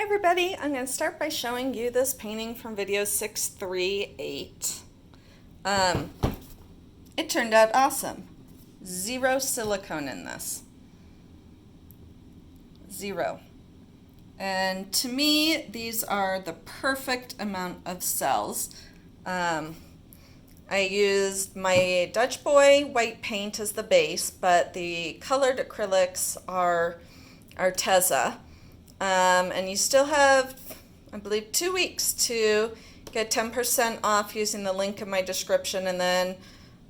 Hi everybody, I'm going to start by showing you this painting from video 638. It turned out awesome. Zero silicone in this. Zero. And to me, these are the perfect amount of cells. I used my Dutch Boy white paint as the base, but the colored acrylics are Arteza. And you still have, I believe, 2 weeks to get 10% off using the link in my description. And then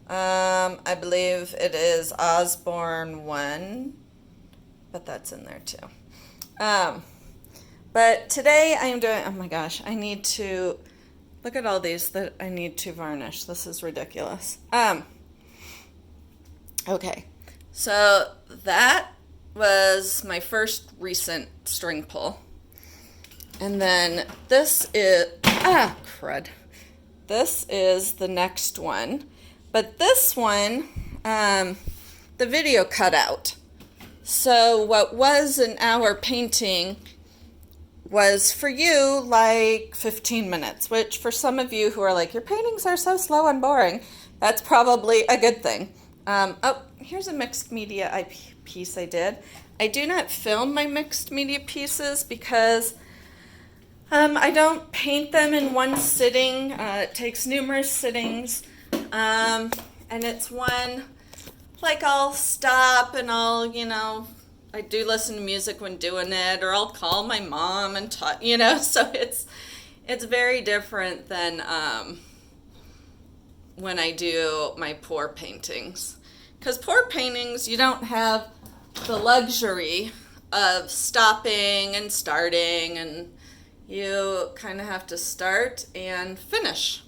I believe it is Osborne 1, but that's in there too. But today I am doing, oh my gosh, I need to, look at all these that I need to varnish. This is ridiculous. Okay, so that was my first recent string pull. And then this is, crud. This is the next one. But this one, the video cut out. So what was an hour painting was for you like 15 minutes, which for some of you who are like, your paintings are so slow and boring, that's probably a good thing. Oh, here's a mixed media piece I did. I do not film my mixed media pieces because I don't paint them in one sitting. It takes numerous sittings. And it's one, like I'll stop and I'll, I do listen to music when doing it, or I'll call my mom and talk, so it's very different than when I do my pour paintings. Because pour paintings, you don't have the luxury of stopping and starting, and you kind of have to start and finish.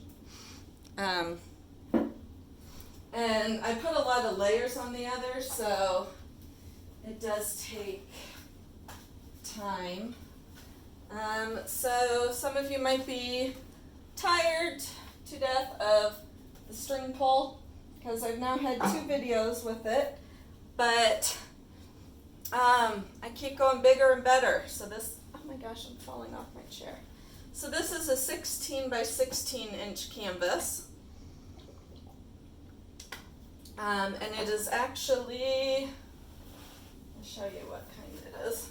And I put a lot of layers on the other, so it does take time. So some of you might be tired to death of the string pull, because I've now had 2 videos with it, but I keep going bigger and better. So this, oh my gosh, I'm falling off my chair. So this is a 16 by 16 inch canvas. And it is actually, I'll show you what kind it is.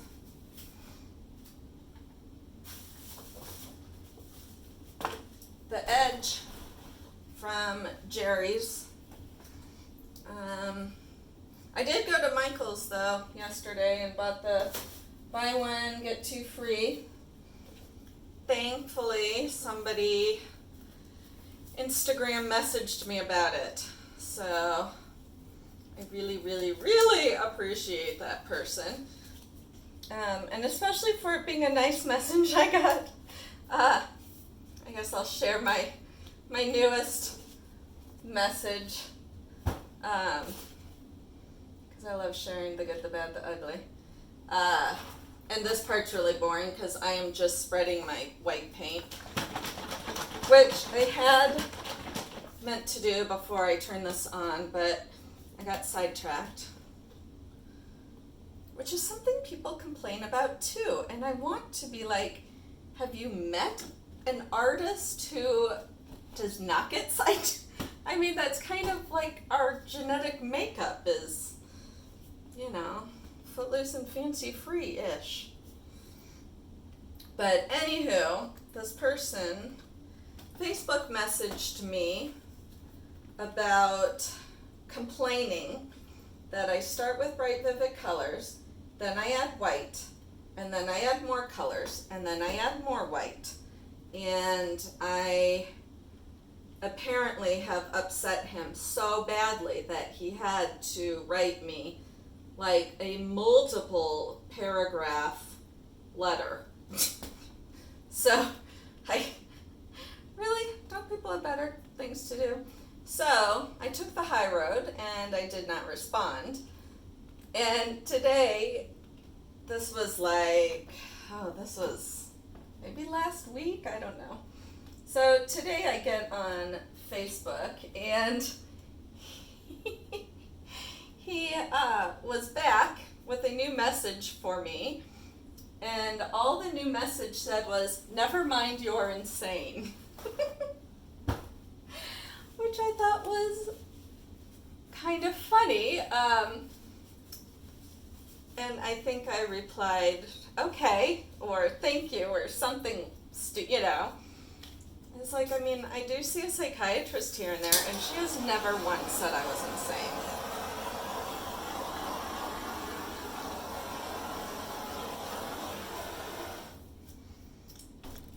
The edge from Jerry's. I did go to Michael's though yesterday and bought the buy one get 2 free. Thankfully, somebody Instagram messaged me about it, so I really, really, really appreciate that person, and especially for it being a nice message I got. I guess I'll share my newest message, because I love sharing the good, the bad, the ugly. And this part's really boring because I am just spreading my white paint, which I had meant to do before I turned this on, but I got sidetracked, which is something people complain about too. And I want to be like, have you met an artist who does not get sidetracked? I mean, that's kind of like our genetic makeup is, footloose and fancy-free-ish. But anywho, this person Facebook messaged me about complaining that I start with bright, vivid colors, then I add white, and then I add more colors, and then I add more white. And I apparently have upset him so badly that he had to write me like a multiple paragraph letter. So, don't people have better things to do? So, I took the high road and I did not respond. And today, this was maybe last week, I don't know. So today I get on Facebook and he was back with a new message for me, and and all the new message said was, "Never mind, you're insane." Which I thought was kind of funny. And I think I replied, "Okay," or "Thank you," or something, It's like, I mean, I do see a psychiatrist here and there, and she has never once said I was insane.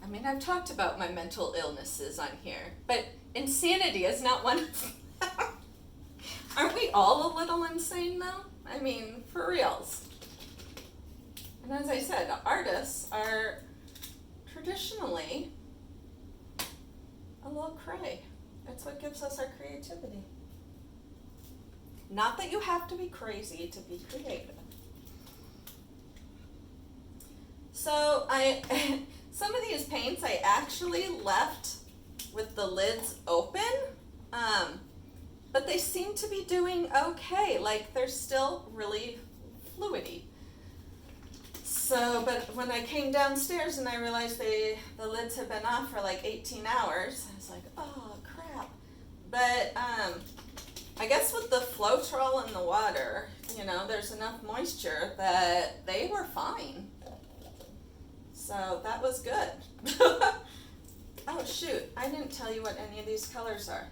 I mean, I've talked about my mental illnesses on here, but insanity is not one of them. Aren't we all a little insane, though? I mean, for reals. And as I said, artists are traditionally a little cray. That's what gives us our creativity. Not that you have to be crazy to be creative. So some of these paints I actually left with the lids open, but they seem to be doing okay. Like, they're still really fluidy. So, but when I came downstairs and I realized the lids had been off for like 18 hours, I was like, oh crap. But I guess with the Floetrol in the water, there's enough moisture that they were fine. So that was good. Oh shoot, I didn't tell you what any of these colors are.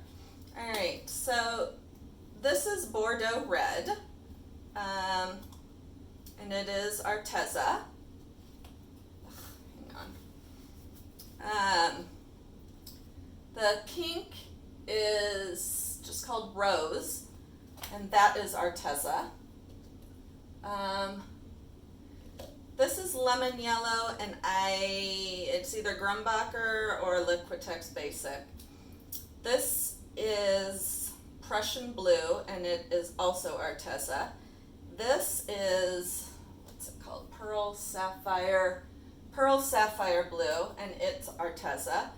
Alright, so this is Bordeaux Red. And it is Arteza. Hang on. The pink is just called Rose, and that is Arteza. This is Lemon Yellow, and it's either Grumbacher or Liquitex Basic. This is Prussian Blue, and it is also Arteza. This is, what's it called? Pearl Sapphire Blue, and it's Arteza.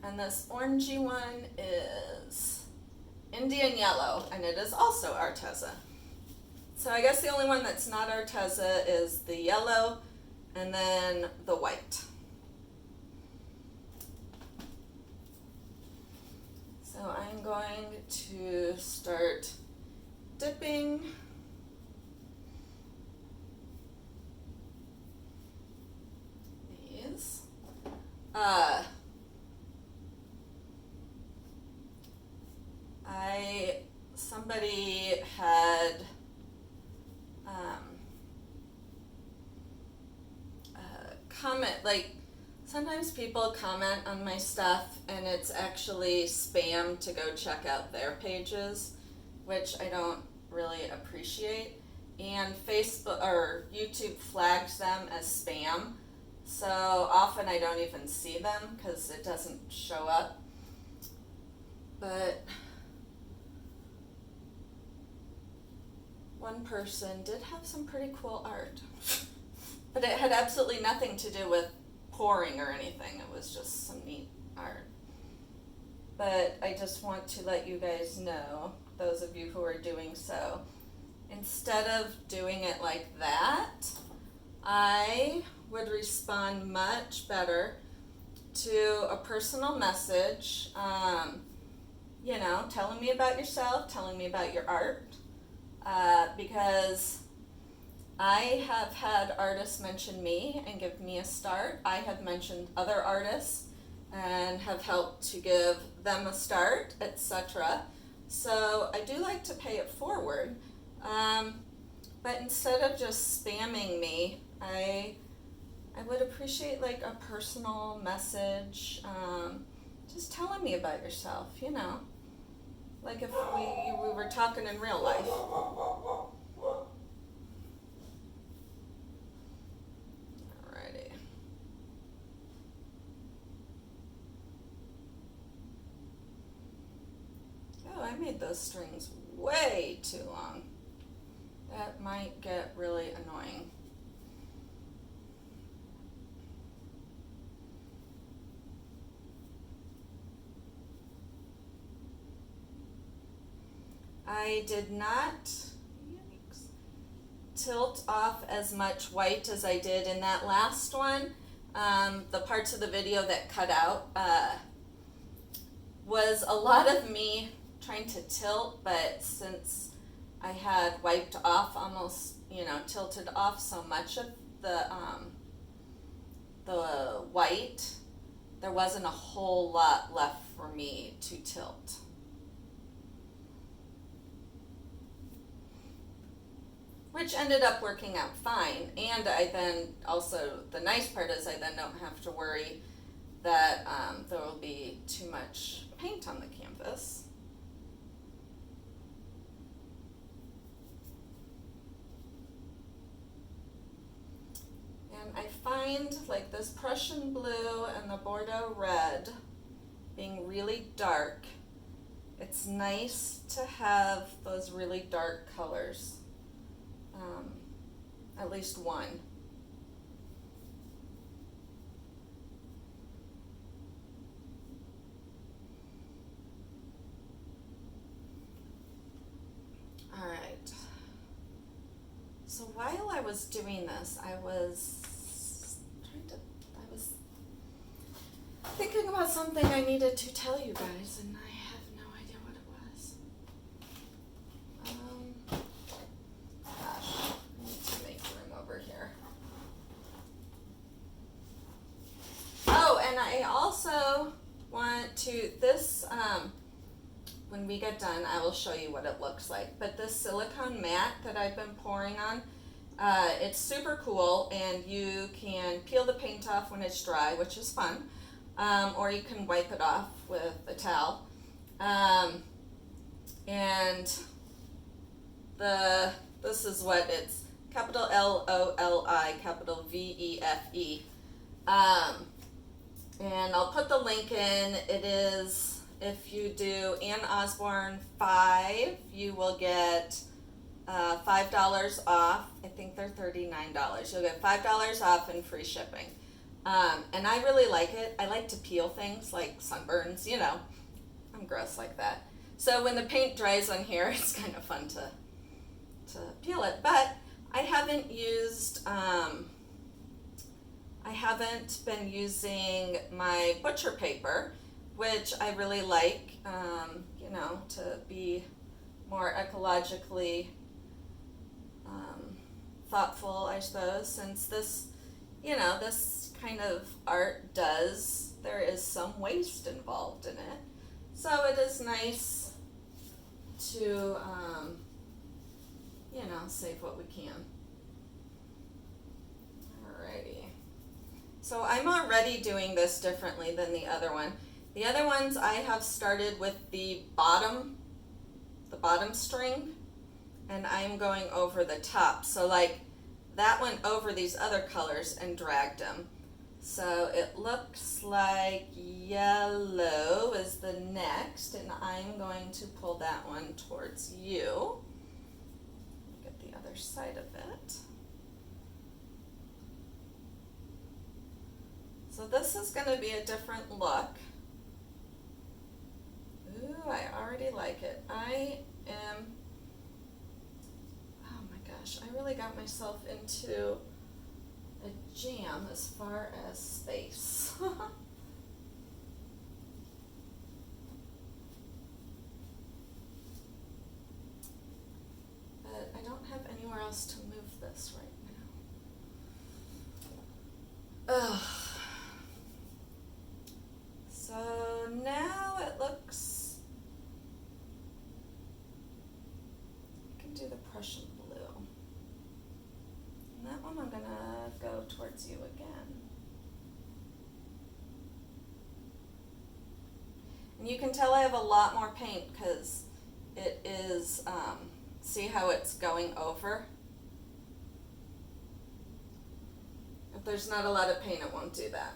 And this orangey one is Indian Yellow, and it is also Arteza. So I guess the only one that's not Arteza is the yellow, and then the white. So I'm going to start dipping these. Somebody had comment, like sometimes people comment on my stuff and it's actually spam to go check out their pages, which I don't really appreciate, and Facebook or YouTube flags them as spam, so often I don't even see them because it doesn't show up. But one person did have some pretty cool art. But it had absolutely nothing to do with pouring or anything. It was just some neat art. But I just want to let you guys know, those of you who are doing so, instead of doing it like that, I would respond much better to a personal message, telling me about yourself, telling me about your art, because I have had artists mention me and give me a start. I have mentioned other artists and have helped to give them a start, etc. So I do like to pay it forward. But instead of just spamming me, I would appreciate like a personal message, just telling me about yourself, like if we were talking in real life. Alrighty. Oh, I made those strings way too long. That might get really annoying. I did not tilt off as much white as I did in that last one. The parts of the video that cut out was a lot of me trying to tilt, but since I had wiped off almost, tilted off so much of the white, there wasn't a whole lot left for me to tilt. Which ended up working out fine. And I then also, the nice part is I then don't have to worry that there will be too much paint on the canvas. And I find like this Prussian blue and the Bordeaux red being really dark, it's nice to have those really dark colors. At least one. All right. So while I was doing this, I was thinking about something I needed to tell you guys, and I have no idea what it was. Gosh, I need to make room over here. Oh, and I also want to, when we get done, I will show you what it looks like. But this silicone mat that I've been pouring on, it's super cool, and you can peel the paint off when it's dry, which is fun. Or you can wipe it off with a towel. And this is what it's, capital LOLI, capital VEFE. And I'll put the link in. It is, if you do Ann Osborne 5, you will get $5 off. I think they're $39. You'll get $5 off and free shipping. And I really like it. I like to peel things like sunburns, I'm gross like that. So when the paint dries on here, it's kind of fun to peel it. But I haven't been using my butcher paper, which I really like, to be more ecologically thoughtful, I suppose, since this kind of art there is some waste involved in it. So it is nice to, save what we can. Alrighty. So I'm already doing this differently than the other one. The other ones I have started with the bottom string, and I'm going over the top. So like that went over these other colors and dragged them. So it looks like yellow is the next, and I'm going to pull that one towards you. Get the other side of it. So this is going to be a different look. Ooh, I already like it. Oh my gosh, I really got myself into a jam as far as space. But I don't have anywhere else to move this right now. Ugh. So now it looks, I can do the Prussian blue. And that one I'm gonna go towards you again. And you can tell I have a lot more paint because it is, see how it's going over? If there's not a lot of paint, it won't do that.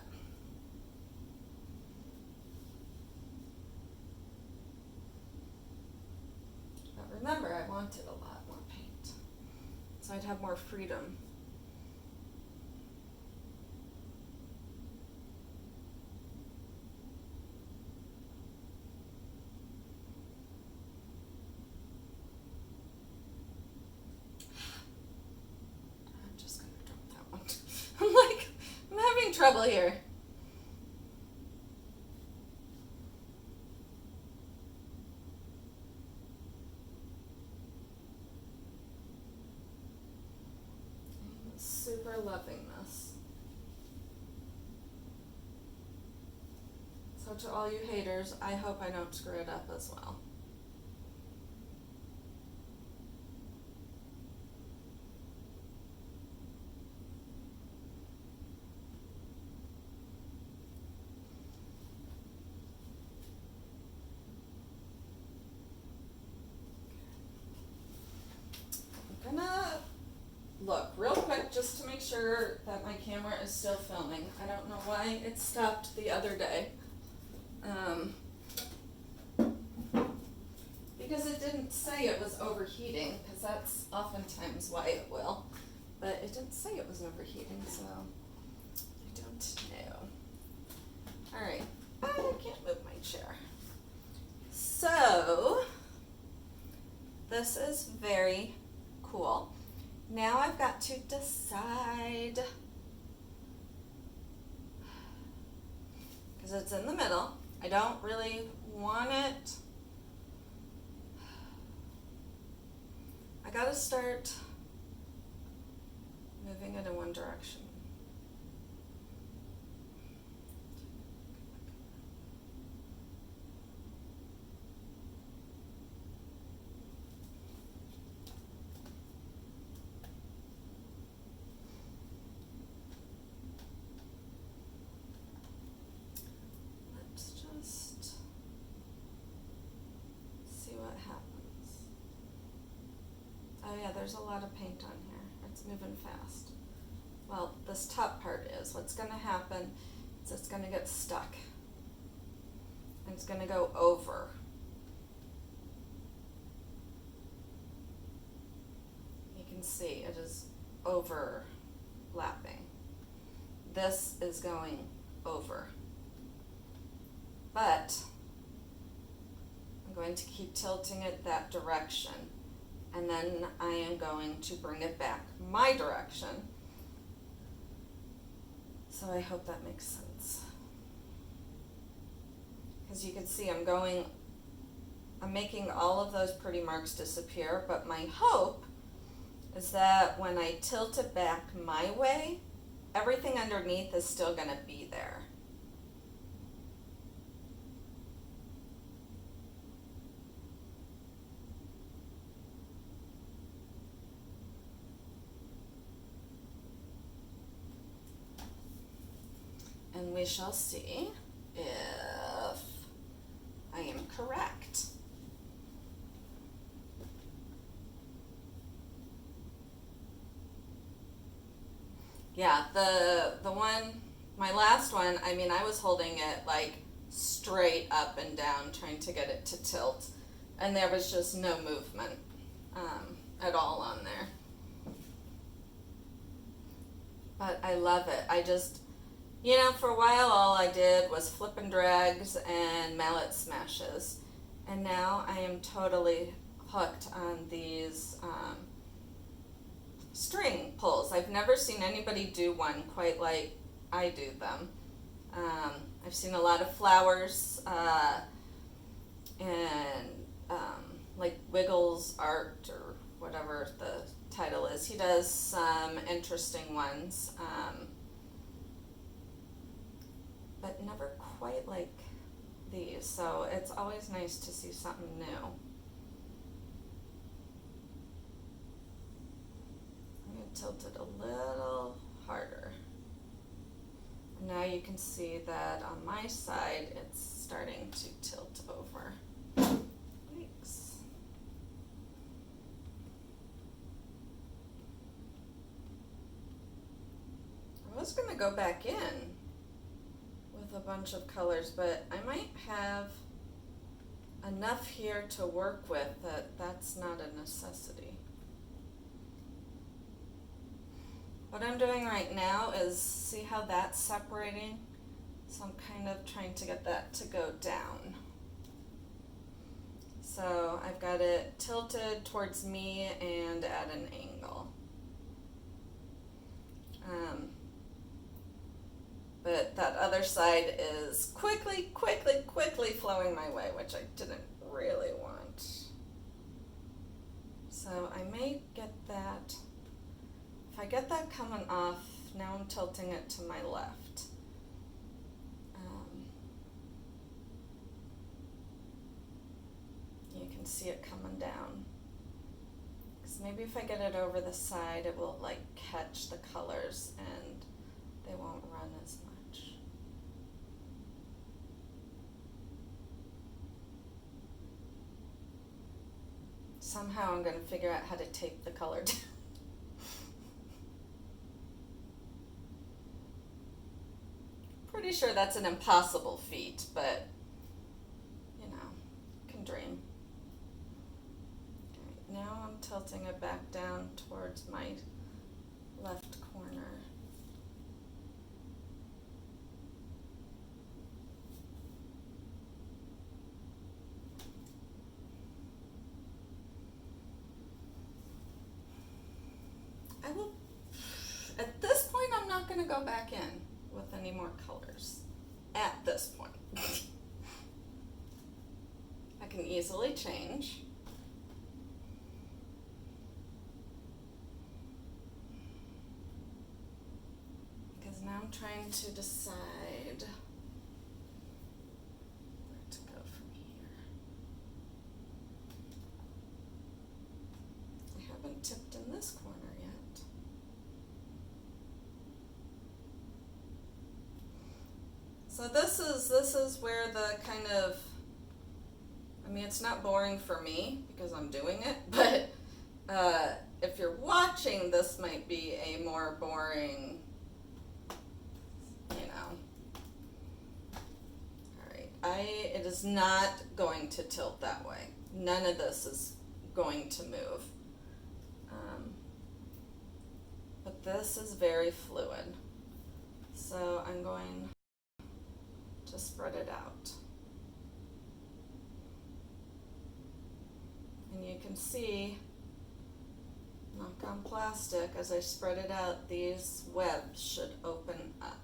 But remember, I wanted a lot more paint, so I'd have more freedom. trouble here. I'm super loving this. So to all you haters, I hope I don't screw it up as well. I'm gonna look real quick just to make sure that my camera is still filming. I don't know why it stopped the other day. Because it didn't say it was overheating, because that's oftentimes why it will. But it didn't say it was overheating, so I don't know. Alright, I can't move my chair. So, this is very cool. Now I've got to decide, because it's in the middle. I don't really want it. I gotta start moving it in one direction. Let's just see what happens. Oh yeah, there's a lot of paint on here. It's moving fast. Well, this top part is. What's going to happen is it's going to get stuck. And it's going to go over. You can see it is overlapping. This is going over. But I'm going to keep tilting it that direction. And then I am going to bring it back my direction. So I hope that makes sense. Because you can see I'm making all of those pretty marks disappear, but my hope is that when I tilt it back my way, everything underneath is still going to be there. And we shall see if I am correct. Yeah, the one, my last one, I mean, I was holding it like straight up and down, trying to get it to tilt, and there was just no movement at all on there. But I love it. I just, you know, for a while all I did was flip and drags and mallet smashes. And now I am totally hooked on these string pulls. I've never seen anybody do one quite like I do them. I've seen a lot of flowers and like Wiggles Art or whatever the title is. He does some interesting ones. But never quite like these, so it's always nice to see something new. I'm going to tilt it a little harder. And now you can see that on my side it's starting to tilt over. Thanks. I was going to go back in with a bunch of colors, but I might have enough here to work with that's not a necessity. What I'm doing right now is see how that's separating? So I'm kind of trying to get that to go down. So I've got it tilted towards me and at an angle. But that other side is quickly, quickly, quickly flowing my way, which I didn't really want. So I may get that. If I get that coming off, now I'm tilting it to my left. You can see it coming down. Because maybe if I get it over the side, it will like catch the colors and they won't run as much. Somehow I'm going to figure out how to tape the color down. Pretty sure that's an impossible feat, but you know, can dream. All right, now I'm tilting it back down towards my left corner. I will, at this point, I'm not going to go back in with any more colors. At this point. I can easily change. Because now I'm trying to decide where to go from here. I haven't tipped in this corner yet. So this is where the kind of, I mean, it's not boring for me because I'm doing it, but if you're watching, this might be a more boring, you know. All right, it is not going to tilt that way. None of this is going to move. But this is very fluid. So I'm going to spread it out. And you can see, knock on plastic, as I spread it out, these webs should open up.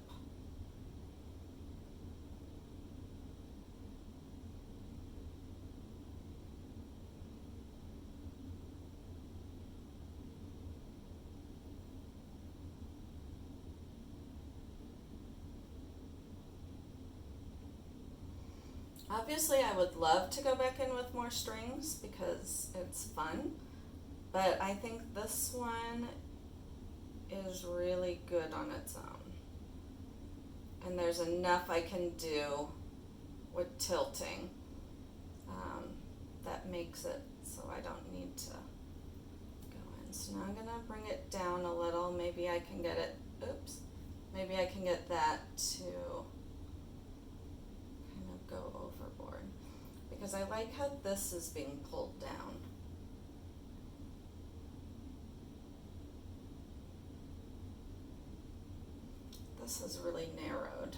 Obviously, I would love to go back in with more strings because it's fun, but I think this one is really good on its own. And there's enough I can do with tilting that makes it so I don't need to go in. So now I'm going to bring it down a little. Maybe I can get it, oops, maybe I can get that to go overboard because I like how this is being pulled down. This is really narrowed.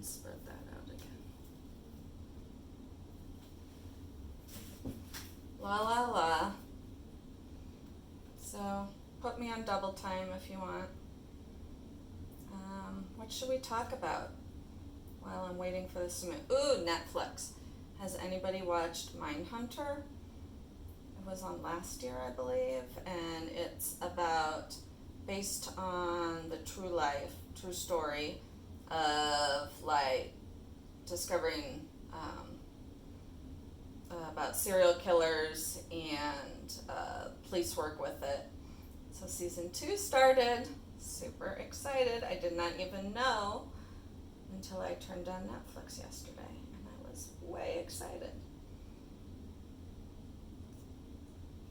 Spread that out again. La la la. So put me on double time if you want. What should we talk about while I'm waiting for this to move? Ooh, Netflix. Has anybody watched Mindhunter? It was on last year, I believe, and it's about, based on the true story of like discovering about serial killers and police work with it. So season 2 started. Super excited. I did not even know until I turned on Netflix yesterday, and I was way excited.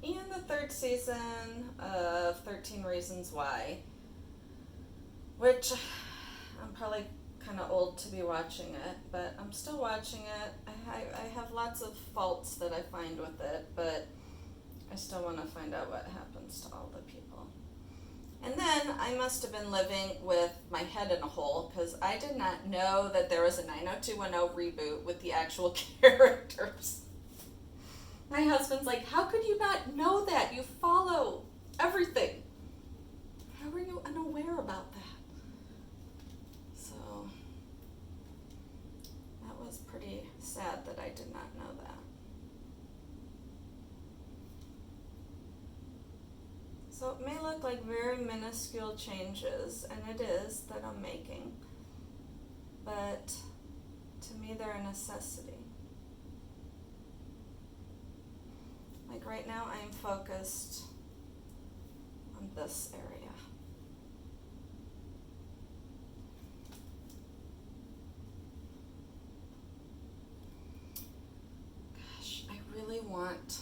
And the 3rd season of 13 Reasons Why. which I'm probably kind of old to be watching it, but I'm still watching it. I have lots of faults that I find with it, but I still want to find out what happens to all the people. And then I must have been living with my head in a hole because I did not know that there was a 90210 reboot with the actual characters. My husband's like, how could you not know that? You follow everything. How were you unaware about that? So that was pretty sad that I did not know that. So it may look like very minuscule changes, and it is, that I'm making, but to me they're a necessity. Like right now I am focused on this area. Gosh, I really want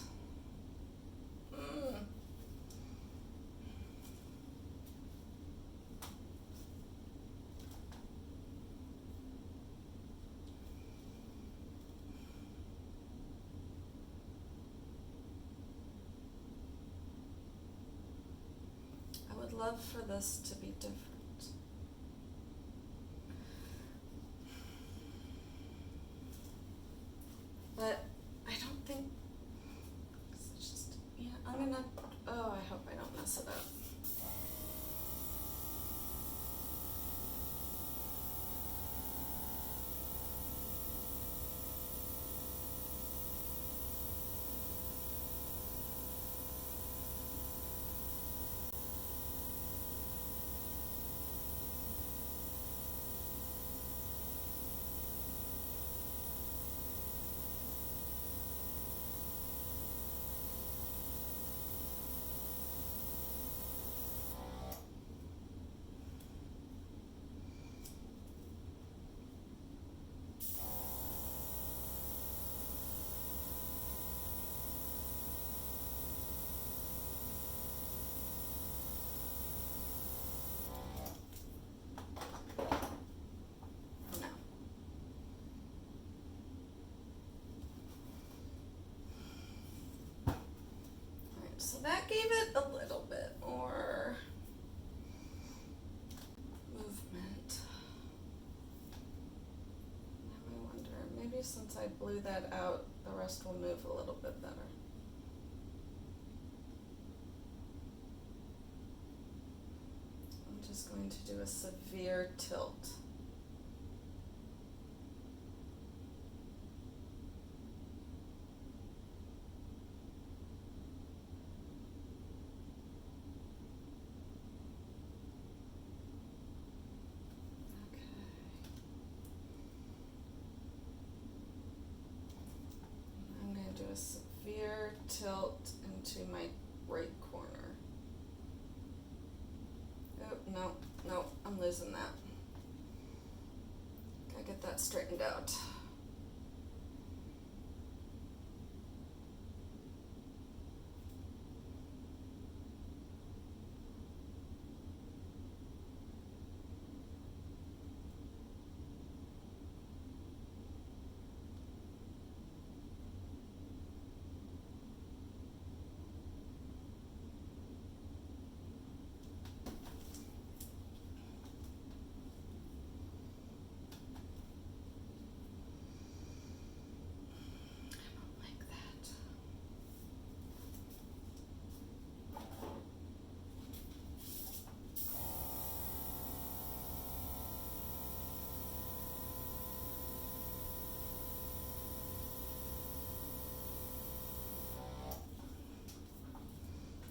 love for this to be different. But I don't think it's just, yeah, I'm gonna, oh, I hope I don't mess it up. So that gave it a little bit more movement. Now I wonder, maybe since I blew that out, the rest will move a little bit better. I'm just going to do a severe tilt. A severe tilt into my right corner. Oh, no, I'm losing that. Gotta get that straightened out.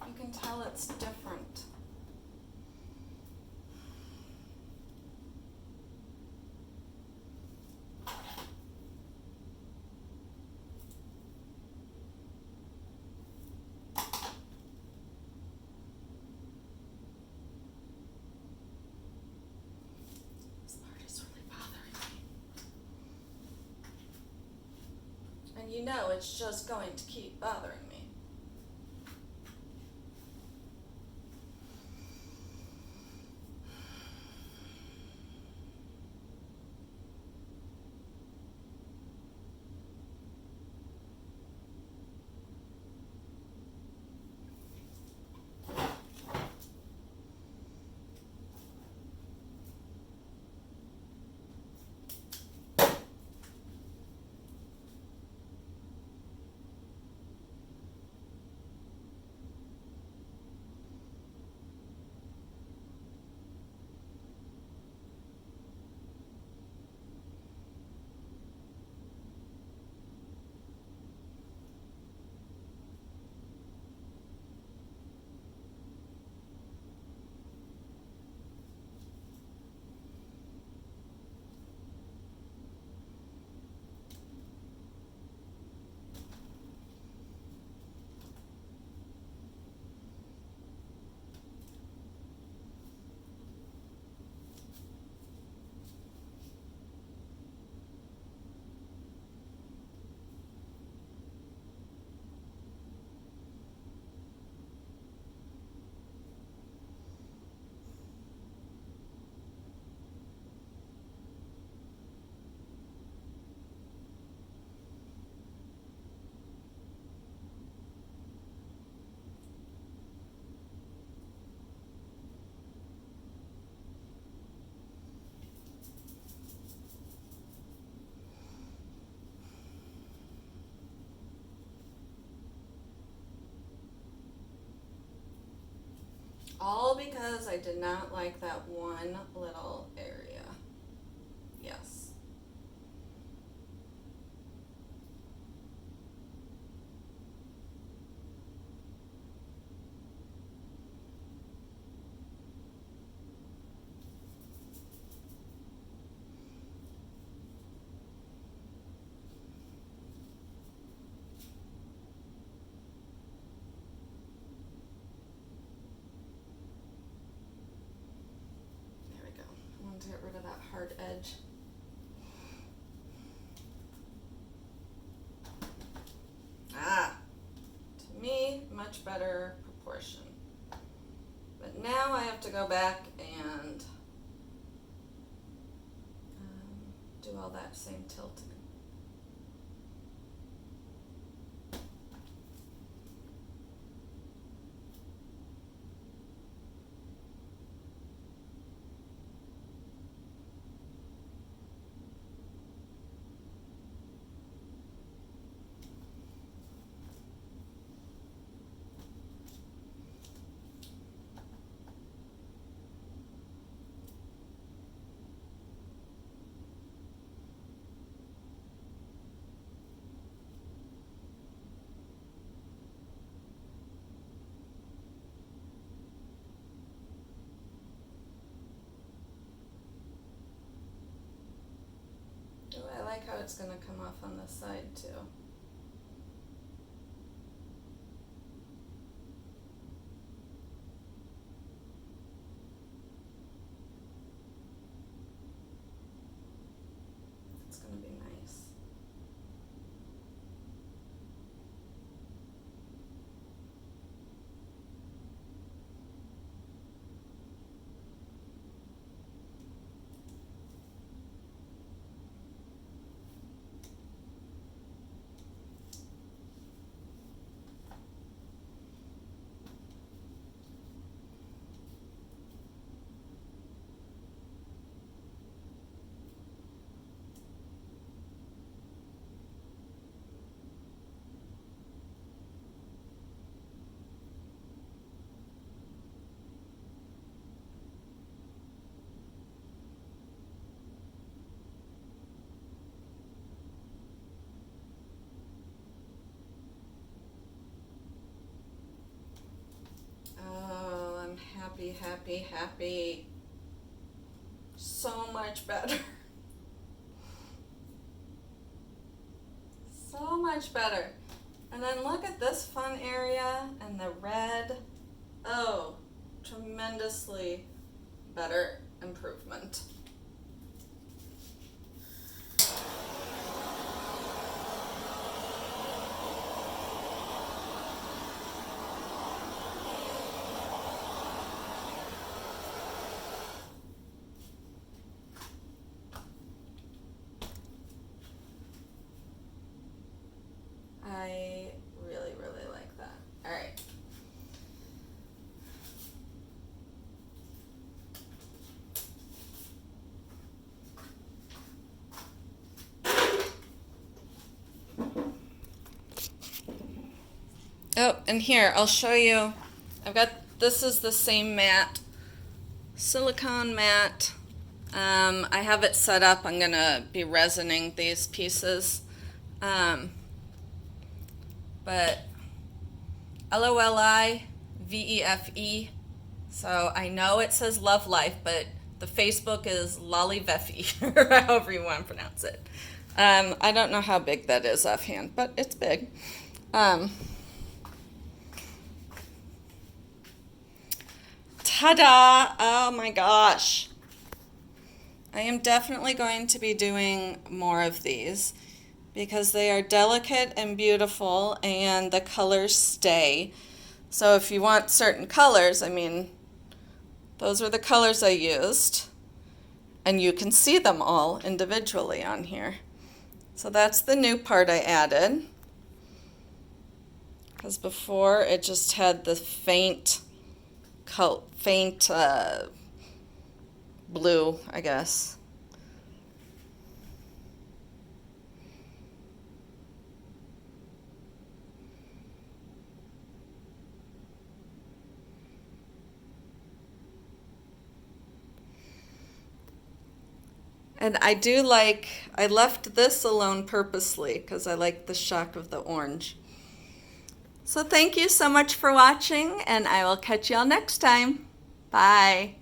You can tell it's different. This part is really bothering me. And you know it's just going to keep bothering me. all because I did not like that one little area. Yes. To get rid of that hard edge. To me, much better proportion. But now I have to go back and do all that same tilting. Oh, I like how it's going to come off on this side too. It's going to be nice. Happy, happy, happy. So much better. So much better. And then look at this fun area and the red. Oh, tremendously better improvement. I really, really like that. All right. Oh, and here, I'll show you. This is the same mat, silicone mat. I have it set up. I'm going to be resining these pieces. But LOLIVEFE. So I know it says Love Life, but the Facebook is Lolliveffy, or however you want to pronounce it. I don't know how big that is offhand, but it's big. Ta-da! Oh my gosh. I am definitely going to be doing more of these because they are delicate and beautiful and the colors stay. So if you want certain colors, I mean, those are the colors I used. And you can see them all individually on here. So that's the new part I added. Because before it just had the faint blue, I guess. And I left this alone purposely because I like the shock of the orange. So thank you so much for watching, and I will catch y'all next time. Bye.